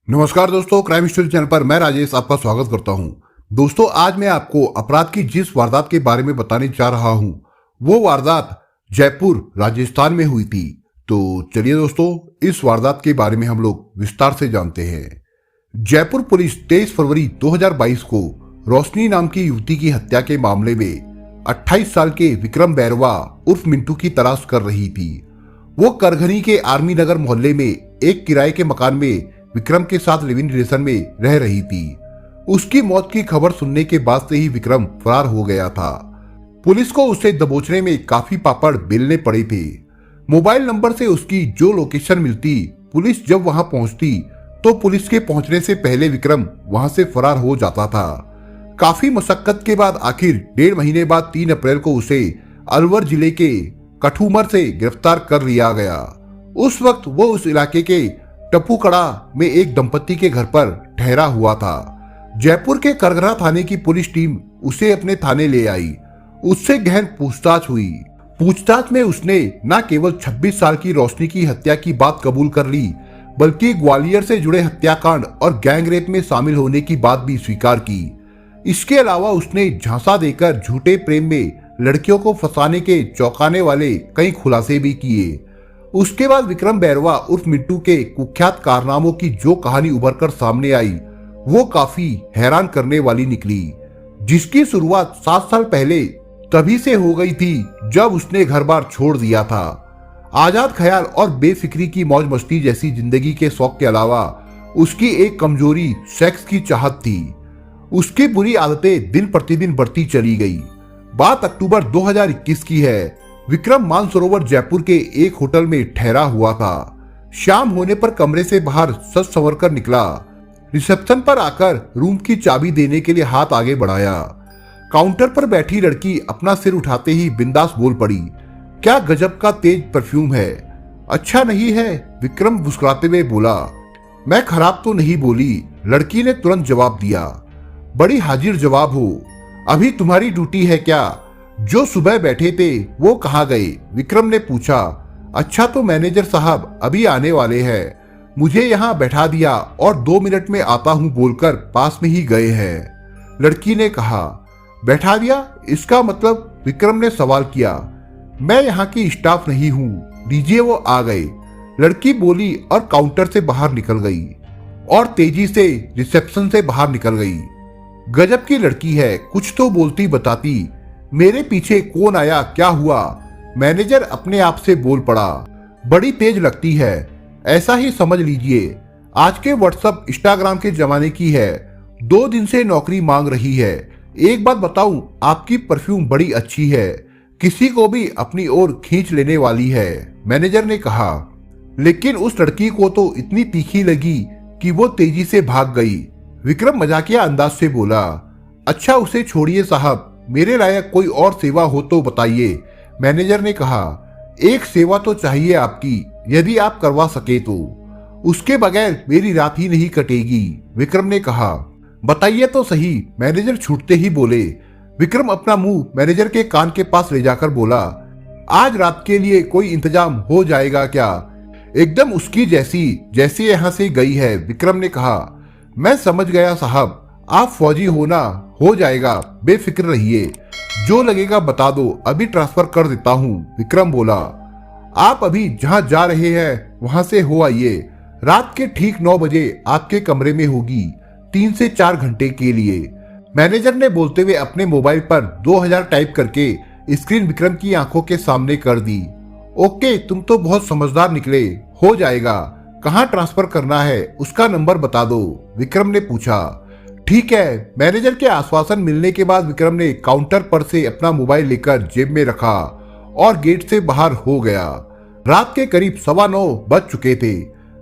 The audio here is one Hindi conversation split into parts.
नमस्कार दोस्तों, क्राइम स्टोरी चैनल पर मैं राजेश आपका स्वागत करता हूं। दोस्तों, आज मैं आपको अपराध की जिस वारदात के बारे में बताने जा रहा हूं, वो वारदात जयपुर राजस्थान में हुई थी। तो चलिए दोस्तों, इस वारदात के बारे में हम लोग विस्तार से जानते हैं। जयपुर पुलिस 23 फरवरी 2022 को रोशनी नाम की युवती की हत्या के मामले में 28 साल के विक्रम बैरवा उर्फ मिंटू की तलाश कर रही थी। वो करघनी के आर्मी नगर मोहल्ले में एक किराए के मकान में विक्रम के साथ लिव इन रिलेशन में रह रही थी। उसकी मौत की खबर सुनने के बाद से ही विक्रम फरार हो गया था। पुलिस को उसे दबोचने में काफी पापड़ बेलने पड़े थे। मोबाइल नंबर से उसकी जो लोकेशन मिलती, पुलिस जब वहां पहुंचती तो पुलिस के पहुंचने से पहले विक्रम वहां से फरार हो जाता था। काफी मशक्कत के बाद आखिर 1.5 महीने बाद 3 अप्रैल को उसे अलवर जिले के कठूमर से गिरफ्तार कर लिया गया। उस वक्त वो उस इलाके के टपूकड़ा में एक दंपत्ति के घर पर ठहरा हुआ था। जयपुर के करगरा थाने की पुलिस टीम उसे अपने थाने ले आई। उससे गहन पूछताछ हुई। पूछताछ में उसने न केवल 26 साल की रोशनी की हत्या की बात कबूल कर ली, बल्कि ग्वालियर से जुड़े हत्याकांड और गैंगरेप में शामिल होने की बात भी स्वीकार की। इसके अलावा उसने झांसा देकर झूठे प्रेम में लड़कियों को फंसाने के चौंकाने वाले कई खुलासे भी किए। उसके बाद विक्रम बैरवा उर्फ मिंटू के कुख्यात कारनामों की जो कहानी उभरकर सामने आई, वो काफी हैरान करने वाली निकली। जिसकी शुरुआत 7 साल पहले तभी से हो गई थी जब उसने घर बार छोड़ दिया था। आजाद ख्याल और बेफिक्री की मौज मस्ती जैसी जिंदगी के शौक के अलावा उसकी एक कमजोरी सेक्स की चाहत थी। उसकी बुरी आदतें दिन प्रतिदिन बढ़ती चली गई। बात अक्टूबर 2021 की है। विक्रम मानसरोवर जयपुर के एक होटल में ठहरा हुआ था। शाम होने पर कमरे से बाहर सज संवर कर निकला। रिसेप्शन पर आकर रूम की चाबी देने के लिए हाथ आगे बढ़ाया। काउंटर पर बैठी लड़की अपना सिर उठाते ही बिंदास बोल पड़ी, क्या गजब का तेज परफ्यूम है। अच्छा नहीं है, विक्रम मुस्कुराते हुए बोला। मैं खराब तो नहीं बोली, लड़की ने तुरंत जवाब दिया। बड़ी हाजिर जवाब हो। अभी तुम्हारी ड्यूटी है क्या? जो सुबह बैठे थे वो कहाँ गए? विक्रम ने पूछा। अच्छा, तो मैनेजर साहब अभी आने वाले हैं, मुझे यहाँ बैठा दिया और 2 मिनट में आता हूँ बोलकर पास में ही गए हैं, लड़की ने कहा। बैठा दिया इसका मतलब? विक्रम ने सवाल किया। मैं यहाँ की स्टाफ नहीं हूँ, दीजिए वो आ गए, लड़की बोली और काउंटर से बाहर निकल गई और तेजी से रिसेप्शन से बाहर निकल गई। गजब की लड़की है, कुछ तो बोलती बताती। मेरे पीछे कौन आया, क्या हुआ? मैनेजर अपने आप से बोल पड़ा। बड़ी तेज लगती है, ऐसा ही समझ लीजिए। आज के व्हाट्सएप इंस्टाग्राम के जमाने की है। 2 दिन से नौकरी मांग रही है। एक बात बताऊं, आपकी परफ्यूम बड़ी अच्छी है, किसी को भी अपनी ओर खींच लेने वाली है, मैनेजर ने कहा। लेकिन उस लड़की को तो इतनी तीखी लगी कि वो तेजी से भाग गई। विक्रम मजाकिया अंदाज से बोला। अच्छा, उसे छोड़िए साहब, मेरे लायक कोई और सेवा हो तो बताइए, मैनेजर ने कहा। एक सेवा तो चाहिए आपकी, यदि आप करवा सके तो। उसके बगैर मेरी रात ही नहीं कटेगी, विक्रम ने कहा। बताइए तो सही, मैनेजर छूटते ही बोले। विक्रम अपना मुंह मैनेजर के कान के पास ले जाकर बोला। आज रात के लिए कोई इंतजाम हो जाएगा क्या? एकदम उसकी जैसी यहाँ से गई है, विक्रम ने कहा। मैं समझ गया साहब, आप फौजी होना, हो जाएगा, बेफिक्र रहिए, जो लगेगा बता दो, अभी ट्रांसफर कर देता हूँ, विक्रम बोला। आप अभी जहाँ जा रहे हैं वहां से हो आइए। रात के ठीक 9 बजे आपके कमरे में होगी, 3 से 4 घंटे के लिए, मैनेजर ने बोलते हुए अपने मोबाइल पर 2000 टाइप करके स्क्रीन विक्रम की आंखों के सामने कर दी। ओके, तुम तो बहुत समझदार निकले, हो जाएगा। कहाँ ट्रांसफर करना है, उसका नंबर बता दो, विक्रम ने पूछा। ठीक है। मैनेजर के आश्वासन मिलने के बाद विक्रम ने काउंटर पर से अपना मोबाइल लेकर जेब में रखा और गेट से बाहर हो गया। रात के करीब 9:15 बज चुके थे।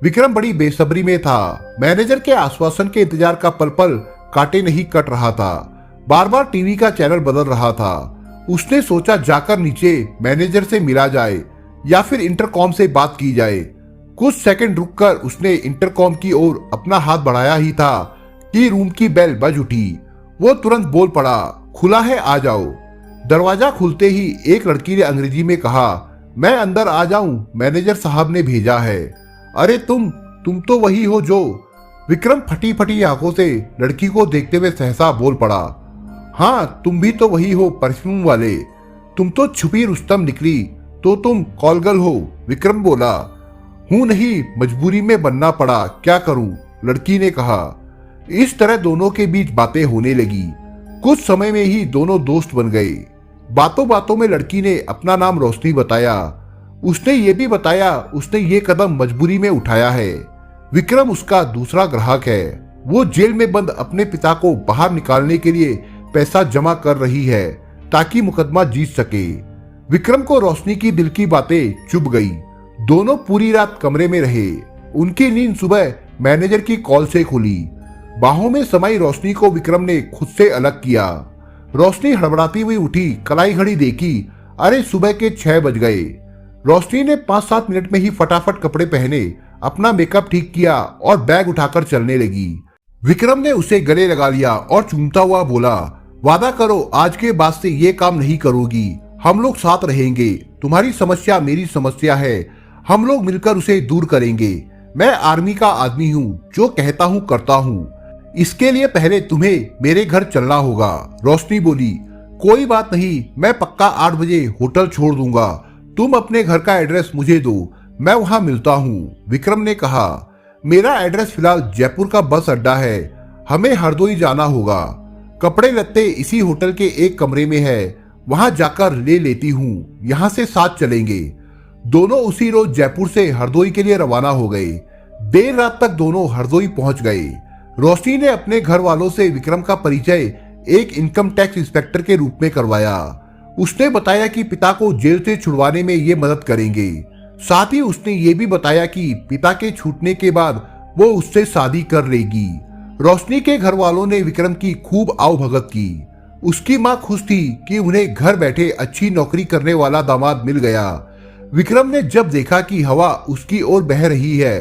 विक्रम बड़ी बेसब्री में था। मैनेजर के आश्वासन के इंतजार का पल पल काटे नहीं कट रहा था। बार बार टीवी का चैनल बदल रहा था। उसने सोचा जाकर नीचे मैनेजर से मिला जाए या फिर इंटरकॉम से बात की जाए। कुछ सेकंड रुककर उसने इंटरकॉम की ओर अपना हाथ बढ़ाया ही था कि रूम की बेल बज उठी। वो तुरंत बोल पड़ा, खुला है, आ जाओ। दरवाजा खुलते ही एक लड़की ने अंग्रेजी में कहा, मैं अंदर आ जाऊं, मैनेजर साहब ने भेजा है। अरे तुम तो वही हो जो। विक्रम फटी फटी आंखों से लड़की को देखते हुए सहसा बोल पड़ा, हाँ तुम भी तो वही हो परफ्यूम वाले, तुम तो छुपी रुस्तम निकली, तो तुम कॉलगर्ल हो। विक्रम बोला, हूं नहीं, मजबूरी में बनना पड़ा, क्या करूं, लड़की ने कहा। इस तरह दोनों के बीच बातें होने लगी। कुछ समय में ही दोनों दोस्त बन गए। बातों बातों में लड़की ने अपना नाम रोशनी बताया। उसने ये भी बताया उसने ये कदम मजबूरी में उठाया है। विक्रम उसका दूसरा ग्राहक है। वो जेल में बंद अपने पिता को बाहर निकालने के लिए पैसा जमा कर रही है ताकि मुकदमा जीत सके। विक्रम को रोशनी की दिल की बातें चुभ गई। दोनों पूरी रात कमरे में रहे। उनकी नींद सुबह मैनेजर की कॉल से खुली। बाहों में समाई रोशनी को विक्रम ने खुद से अलग किया। रोशनी हड़बड़ाती हुई उठी, कलाई घड़ी देखी, अरे सुबह के 6 बज गए। रोशनी ने 5-7 मिनट में ही फटाफट कपड़े पहने, अपना मेकअप ठीक किया और बैग उठाकर चलने लगी। विक्रम ने उसे गले लगा लिया और चूमता हुआ बोला, वादा करो आज के बाद से ये काम नहीं करोगी, हम लोग साथ रहेंगे, तुम्हारी समस्या मेरी समस्या है, हम लोग मिलकर उसे दूर करेंगे। मैं आर्मी का आदमी हूँ, जो कहता हूँ करता हूँ, इसके लिए पहले तुम्हें मेरे घर चलना होगा। रोशनी बोली, कोई बात नहीं, मैं पक्का 8 बजे होटल छोड़ दूंगा, तुम अपने घर का एड्रेस मुझे दो, मैं वहां मिलता हूँ। विक्रम ने कहा, मेरा एड्रेस फिलहाल जयपुर का बस अड्डा है, हमें हरदोई जाना होगा, कपड़े लत्ते इसी होटल के एक कमरे में है, वहां जाकर ले लेती हूँ, यहाँ से साथ चलेंगे। दोनों उसी रोज जयपुर से हरदोई के लिए रवाना हो गए। देर रात तक दोनों हरदोई पहुंच गए। रोशनी ने अपने घर वालों से विक्रम का परिचय एक इनकम टैक्स इंस्पेक्टर के रूप में करवाया। उसने बताया कि पिता को जेल से छुड़वाने में ये मदद करेंगे। साथ ही उसने ये भी बताया कि पिता के छूटने के बाद वो उससे शादी कर लेगी। रोशनी के घर वालों ने विक्रम की खूब आवभगत की। उसकी माँ खुश थी कि उन्हें घर बैठे अच्छी नौकरी करने वाला दामाद मिल गया। विक्रम ने जब देखा कि हवा उसकी ओर बह रही है,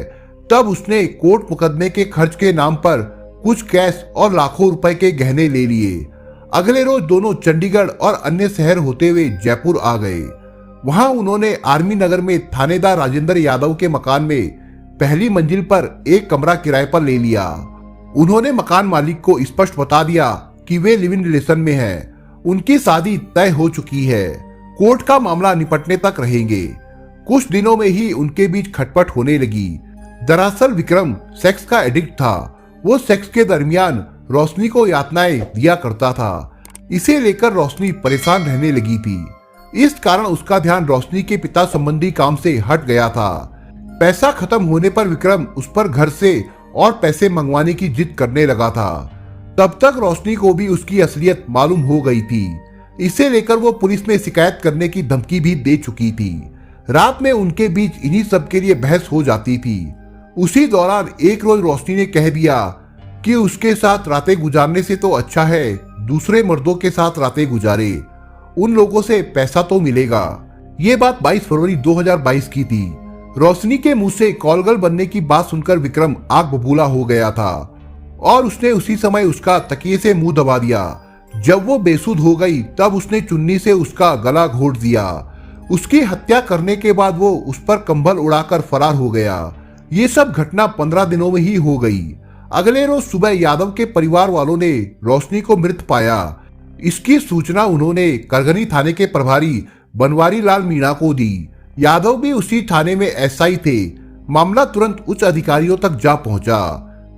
तब उसने कोर्ट मुकदमे के खर्च के नाम पर कुछ कैश और लाखों रुपए के गहने ले लिए। अगले रोज दोनों चंडीगढ़ और अन्य शहर होते हुए जयपुर आ गए। वहां उन्होंने आर्मी नगर में थानेदार राजेंद्र यादव के मकान में पहली मंजिल पर एक कमरा किराए पर ले लिया। उन्होंने मकान मालिक को स्पष्ट बता दिया कि वे लिव इन रिलेशन में हैं, उनकी शादी तय हो चुकी है, कोर्ट का मामला निपटने तक रहेंगे। कुछ दिनों में ही उनके बीच खटपट होने लगी। दरअसल विक्रम सेक्स का एडिक्ट था। वो सेक्स के दरमियान रोशनी को यातनाएं दिया करता था। इसे लेकर रोशनी परेशान रहने लगी थी। इस कारण उसका ध्यान रोशनी के पिता संबंधी काम से हट गया था। पैसा खत्म होने पर विक्रम उस पर घर से और पैसे मंगवाने की जिद करने लगा था। तब तक रोशनी को भी उसकी असलियत मालूम हो गई थी। इसे लेकर वो पुलिस में शिकायत करने की धमकी भी दे चुकी थी। रात में उनके बीच इन्हीं सब के लिए बहस हो जाती थी। उसी दौरान एक रोज रोशनी ने कह दिया कि उसके साथ रातें गुजारने से तो अच्छा है दूसरे मर्दों के साथ रातें गुजारे, उन लोगों से पैसा तो मिलेगा। ये बात 22 फरवरी 2022 की थी। रोशनी के मुंह से कॉलगर्ल बनने की बात सुनकर विक्रम आग बबूला हो गया था और उसने उसी समय उसका तकिए से मुंह दबा दिया। जब वो बेसुध हो गई तब उसने चुन्नी से उसका गला घोट दिया। उसकी हत्या करने के बाद वो उस पर कंबल उड़ाकर फरार हो गया। ये सब घटना 15 दिनों में ही हो गई। अगले रोज सुबह यादव के परिवार वालों ने रोशनी को मृत पाया। इसकी सूचना उन्होंने करगनी थाने के प्रभारी बनवारी लाल मीणा को दी। यादव भी उसी थाने में एसआई थे। मामला तुरंत उच्च अधिकारियों तक जा पहुंचा।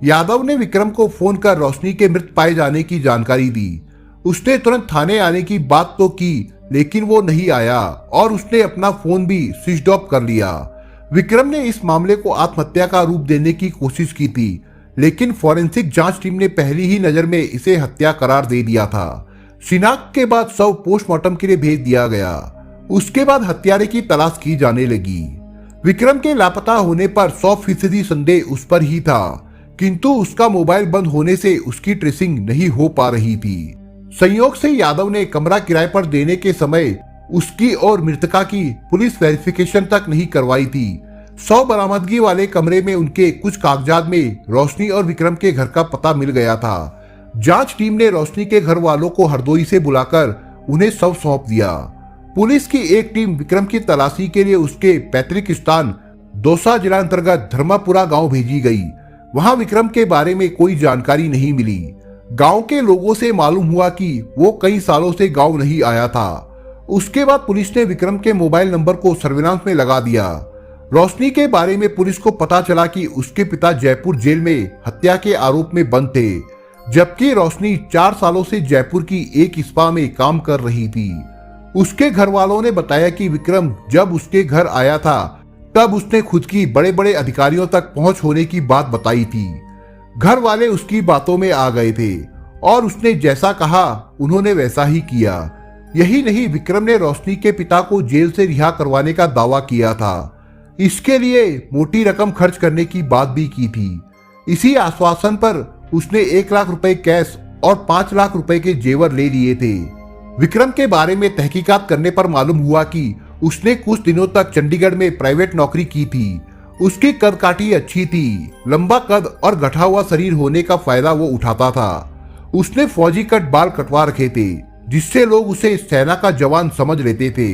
यादव ने विक्रम को फोन कर रोशनी के मृत पाए जाने की जानकारी दी। उसने तुरंत थाने आने की बात तो की, लेकिन वो नहीं आया और उसने अपना फोन भी स्विच ऑफ कर लिया। विक्रम ने इस मामले को आत्महत्या का रूप देने की कोशिश की थी, लेकिन फॉरेंसिक जांच टीम ने पहली ही नजर में इसे हत्या करार दे दिया था। शिनाख्त के बाद शव पोस्टमार्टम के लिए भेज दिया गया। उसके बाद हत्यारे की तलाश की जाने लगी। विक्रम के लापता होने पर 100% संदेह उस पर ही था, किंतु उसका मोबाइल बंद होने से उसकी ट्रेसिंग नहीं हो पा रही थी। संयोग से यादव ने कमरा किराए पर देने के समय उसकी और मृतका की पुलिस वेरिफिकेशन तक नहीं करवाई थी। 100 बरामदगी वाले कमरे में उनके कुछ कागजात में रोशनी और विक्रम के घर का पता मिल गया था। जांच टीम ने रोशनी के घर वालों को हरदोई से बुलाकर उन्हें शव सौंप दिया। पुलिस की एक टीम विक्रम की तलाशी के लिए उसके पैतृक स्थान दौसा जिला अंतर्गत धर्मापुरा गांव भेजी गई। वहां विक्रम के बारे में कोई जानकारी नहीं मिली। गांव के लोगों से मालूम हुआ कि वो कई सालों से गांव नहीं आया था। उसके बाद पुलिस ने विक्रम के मोबाइल नंबर को सर्विलांस में लगा दिया। रोशनी के बारे में पुलिस को पता चला कि उसके पिता जयपुर जेल में हत्या के आरोप में बंद थे, जबकि रोशनी 4 सालों से जयपुर की एक स्पा में काम कर रही थी। उसके घर वालों ने बताया कि विक्रम जब उसके घर आया था तब उसने खुद की बड़े बड़े अधिकारियों तक पहुंच होने की बात बताई थी। घर वाले उसकी बातों में आ गए थे और उसने जैसा कहा उन्होंने वैसा ही किया। यही नहीं, विक्रम ने रोशनी के पिता को जेल से रिहा करवाने का दावा किया था। इसके लिए मोटी रकम खर्च करने की बात भी की थी। इसी आश्वासन पर उसने 1 लाख रुपए कैश और 5 लाख रुपए के जेवर ले लिए थे। विक्रम के बारे में तहकीकात करने पर मालूम हुआ कि उसने कुछ दिनों तक चंडीगढ़ में प्राइवेट नौकरी की थी। उसकी कदकाठी अच्छी थी। लंबा कद और गठा हुआ शरीर होने का फायदा वो उठाता था। उसने फौजी कट बाल कटवा रखे थे, जिससे लोग उसे सेना का जवान समझ लेते थे।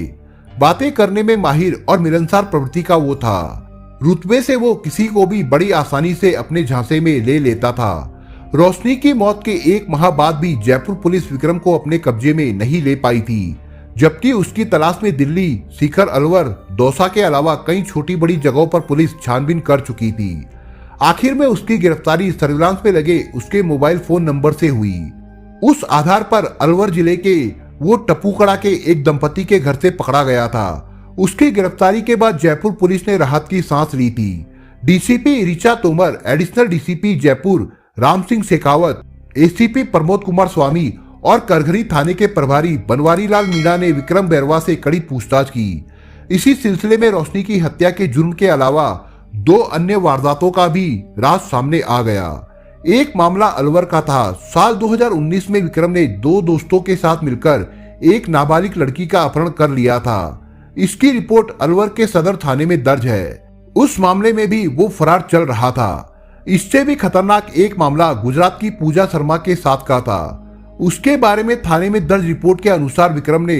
बातें करने में माहिर और मिलनसार प्रवृत्ति का वो था। रुतबे से वो किसी को भी बड़ी आसानी से अपने झांसे में ले लेता था। रोशनी की मौत के 1 माह बाद भी जयपुर पुलिस विक्रम को अपने कब्जे में नहीं ले पाई थी, जबकि उसकी तलाश में दिल्ली, सीकर, अलवर, दौसा के अलावा कई छोटी बड़ी जगहों पर पुलिस छानबीन कर चुकी थी। आखिर में उसकी गिरफ्तारी सर्विलांस में लगे उसके मोबाइल फोन नंबर से हुई। उस आधार पर अलवर जिले के वो टप्पूकड़ा के एक दंपति के घर से पकड़ा गया था। उसकी गिरफ्तारी के बाद जयपुर पुलिस ने राहत की सांस ली थी। DCP Richa Tomar, additional DCP Jaipur Ram Singh Shekhawat, ACP Pramod Kumar Swami और करघरी थाने के प्रभारी बनवारी लाल मीणा ने विक्रम बैरवा से कड़ी पूछताछ की। इसी सिलसिले में रोशनी की हत्या के जुर्म के अलावा 2 अन्य वारदातों का भी राज सामने आ गया। एक मामला अलवर का था। साल 2019 में विक्रम ने 2 दोस्तों के साथ मिलकर एक नाबालिग लड़की का अपहरण कर लिया था। इसकी रिपोर्ट अलवर के सदर थाने में दर्ज है। उस मामले में भी वो फरार चल रहा था। इससे भी खतरनाक एक मामला गुजरात की पूजा शर्मा के साथ का था। उसके बारे में थाने में दर्ज रिपोर्ट के अनुसार विक्रम ने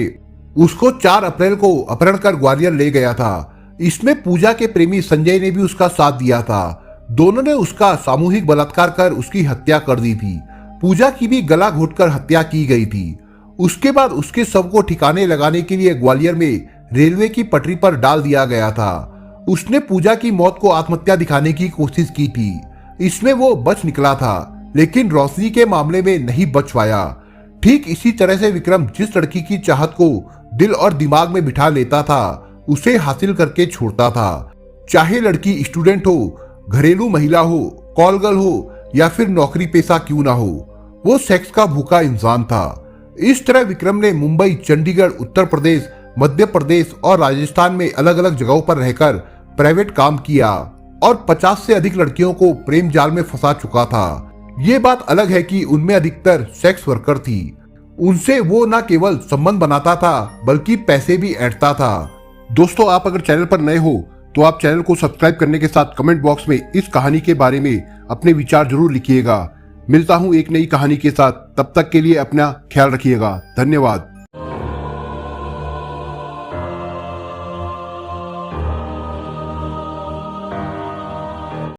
उसको 4 अप्रैल को अपहरण कर ग्वालियर ले गया था। इसमें पूजा के प्रेमी संजय ने भी उसका साथ दिया था। दोनों ने उसका सामूहिक बलात्कार कर उसकी हत्या कर दी थी। पूजा की भी गला घोटकर हत्या की गई थी। उसके बाद उसके शव को ठिकाने लगाने के लिए ग्वालियर में रेलवे की पटरी पर डाल दिया गया था। उसने पूजा की मौत को आत्महत्या दिखाने की कोशिश की थी। इसमें वो बच निकला था, लेकिन रोशनी के मामले में नहीं बच पाया। ठीक इसी तरह से विक्रम जिस लड़की की चाहत को दिल और दिमाग में बिठा लेता था, उसे हासिल करके छोड़ता था। चाहे लड़की स्टूडेंट हो, घरेलू महिला हो, कॉल गर्ल हो या फिर नौकरी पेशा क्यों ना हो, वो सेक्स का भूखा इंसान था। इस तरह विक्रम ने मुंबई, चंडीगढ़, उत्तर प्रदेश, मध्य प्रदेश और राजस्थान में अलग अलग जगहों पर रहकर प्राइवेट काम किया और 50 से अधिक लड़कियों को प्रेम जाल में फंसा चुका था। ये बात अलग है कि उनमें अधिकतर सेक्स वर्कर थी। उनसे वो न केवल संबंध बनाता था बल्कि पैसे भी ऐंठता था। दोस्तों, आप अगर चैनल पर नए हो तो आप चैनल को सब्सक्राइब करने के साथ कमेंट बॉक्स में इस कहानी के बारे में अपने विचार जरूर लिखिएगा। मिलता हूं एक नई कहानी के साथ, तब तक के लिए अपना ख्याल रखिएगा। धन्यवाद।